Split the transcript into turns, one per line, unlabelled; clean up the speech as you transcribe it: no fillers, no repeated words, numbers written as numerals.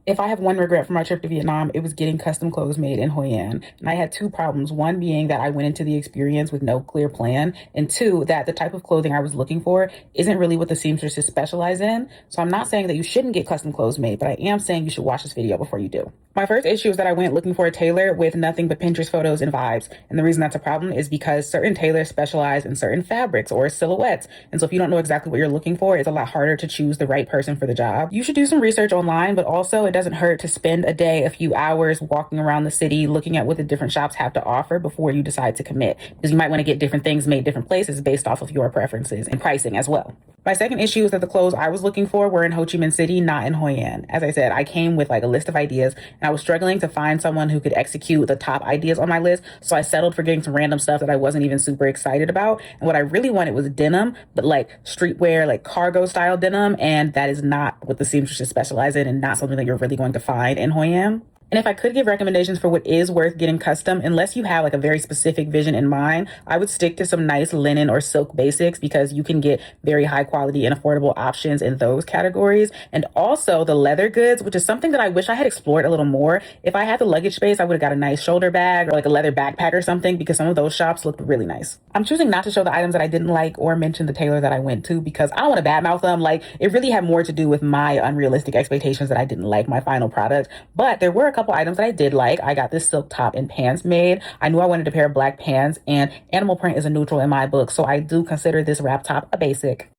If I have one regret from my trip to Vietnam, it was getting custom clothes made in Hoi An. And I had two problems. One being that I went into the experience with no clear plan, and two, that the type of clothing I was looking for isn't really what the seamstresses specialize in. So I'm not saying that you shouldn't get custom clothes made, but I am saying you should watch this video before you do. My first issue is that I went looking for a tailor with nothing but Pinterest photos and vibes. And the reason that's a problem is because certain tailors specialize in certain fabrics or silhouettes. And so if you don't know exactly what you're looking for, it's a lot harder to choose the right person for the job. You should do some research online, but also it doesn't hurt to spend a day, a few hours walking around the city, looking at what the different shops have to offer before you decide to commit. Because you might want to get different things made different places based off of your preferences and pricing as well. My second issue is that the clothes I was looking for were in Ho Chi Minh City, not in Hoi An. As I said, I came with like a list of ideas and I was struggling to find someone who could execute the top ideas on my list. So I settled for getting some random stuff that I wasn't even super excited about. And what I really wanted was denim, but like streetwear, like cargo style denim. And that is not what the seamstresses specialize in and not something that you're really going to find in Hoi An. And if I could give recommendations for what is worth getting custom, unless you have like a very specific vision in mind, I would stick to some nice linen or silk basics because you can get very high quality and affordable options in those categories. And also the leather goods, which is something that I wish I had explored a little more. If I had the luggage space, I would have got a nice shoulder bag or like a leather backpack or something because some of those shops looked really nice. I'm choosing not to show the items that I didn't like or mention the tailor that I went to because I don't want to badmouth them. Like it really had more to do with my unrealistic expectations that I didn't like my final product. But there were a couple items that I did like. I got this silk top and pants made. I knew I wanted a pair of black pants, and animal print is a neutral in my book, so I do consider this wrap top a basic.